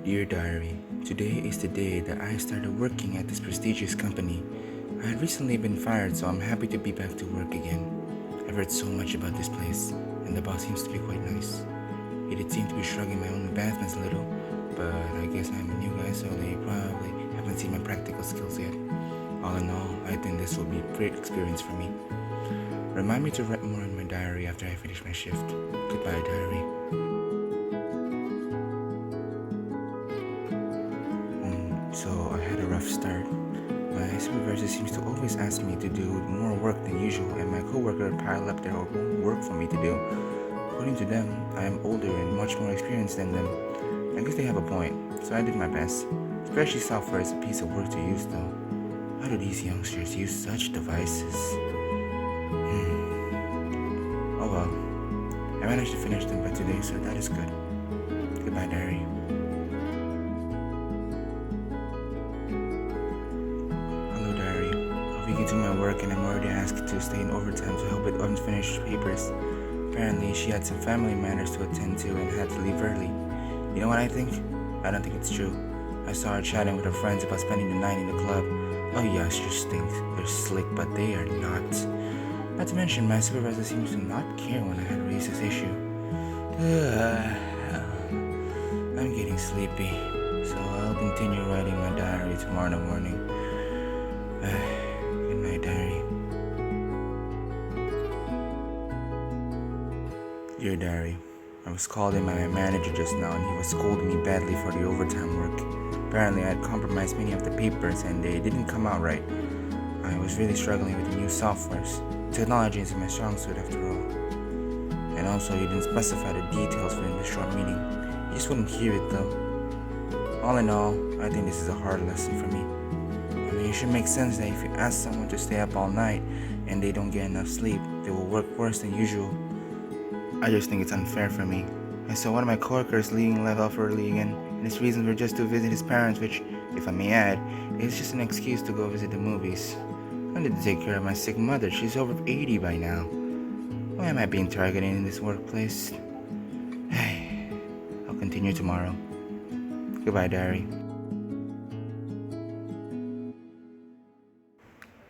Dear Diary, today is the day that I started working at this prestigious company. I had recently been fired, so I'm happy to be back to work again. I've heard so much about this place, and the boss seems to be quite nice. He did seem to be shrugging my own advancements a little, but I guess I'm a new guy, so they probably haven't seen my practical skills yet. All in all, I think this will be a great experience for me. Remind me to write more in my diary after I finish my shift. Goodbye, diary. So I had a rough start. My supervisor seems to always ask me to do more work than usual, and my coworker pile up their own work for me to do. According to them, I am older and much more experienced than them. I guess they have a point, so I did my best. Especially software is a piece of work to use though. How do these youngsters use such devices? Oh well. I managed to finish them by today, so that is good. Goodbye, diary. Hello, diary. I'll be getting my work and I'm already asked to stay in overtime to help with unfinished papers. Apparently, she had some family matters to attend to and had to leave early. You know what I think? I don't think it's true. I saw her chatting with her friends about spending the night in the club. Oh youngsters think they're slick, but they are not. Not to mention, my supervisor seems to not care when I had raised this issue. I'm getting sleepy, so I'll continue writing my diary tomorrow morning. Good night, diary. Dear diary, I was called in by my manager just now and he was scolding me badly for the overtime work. Apparently I had compromised many of the papers and they didn't come out right. I was really struggling with the new softwares. Technology isn't my strong suit after all. And also you didn't specify the details within the short meeting. You just wouldn't hear it though. All in all, I think this is a hard lesson for me. I mean, it should make sense that if you ask someone to stay up all night and they don't get enough sleep, they will work worse than usual. I just think it's unfair for me. I saw one of my coworkers leaving left off early again, and his reasons were just to visit his parents, which, if I may add, is just an excuse to go visit the movies. I need to take care of my sick mother. She's over 80 by now. Why am I being targeted in this workplace? I'll continue tomorrow. Goodbye, diary.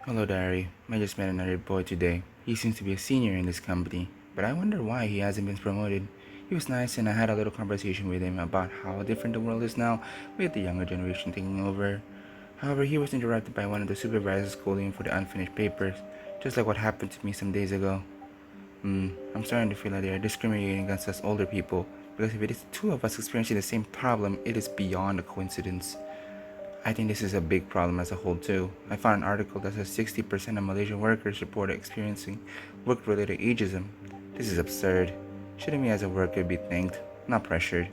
Hello, diary. I just met another boy today. He seems to be a senior in this company, but I wonder why he hasn't been promoted. He was nice and I had a little conversation with him about how different the world is now with the younger generation taking over. However, he was interrupted by one of the supervisors scolding him for the unfinished papers, just like what happened to me some days ago. I'm starting to feel like they are discriminating against us older people, because if it is two of us experiencing the same problem, it is beyond a coincidence. I think this is a big problem as a whole too. I found an article that says 60% of Malaysian workers reported experiencing work-related ageism. This is absurd. Shouldn't me as a worker be thanked, not pressured?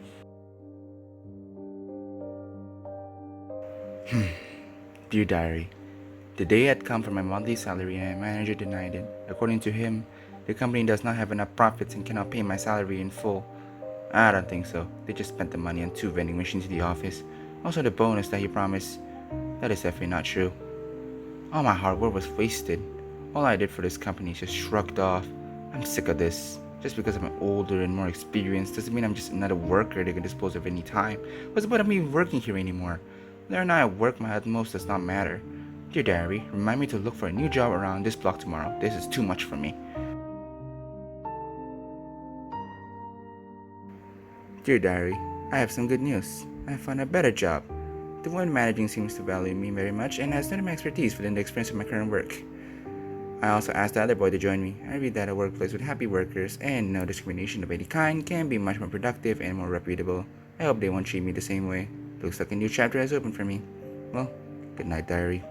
Dear diary, the day had come for my monthly salary and my manager denied it. According to him, the company does not have enough profits and cannot pay my salary in full. I don't think so. They just spent the money on 2 vending machines in the office. Also the bonus that he promised. That is definitely not true. All my hard work was wasted. All I did for this company is just shrugged off. I'm sick of this. Just because I'm older and more experienced doesn't mean I'm just another worker they can dispose of any time. What's the point of me working here anymore? Whether or not I work my utmost does not matter. Dear diary, remind me to look for a new job around this block tomorrow. This is too much for me. Dear diary, I have some good news. I found a better job. The one managing seems to value me very much and has noted my expertise within the experience of my current work. I also asked the other boy to join me. I read that a workplace with happy workers and no discrimination of any kind can be much more productive and more reputable. I hope they won't treat me the same way. Looks like a new chapter has opened for me. Well, good night, diary.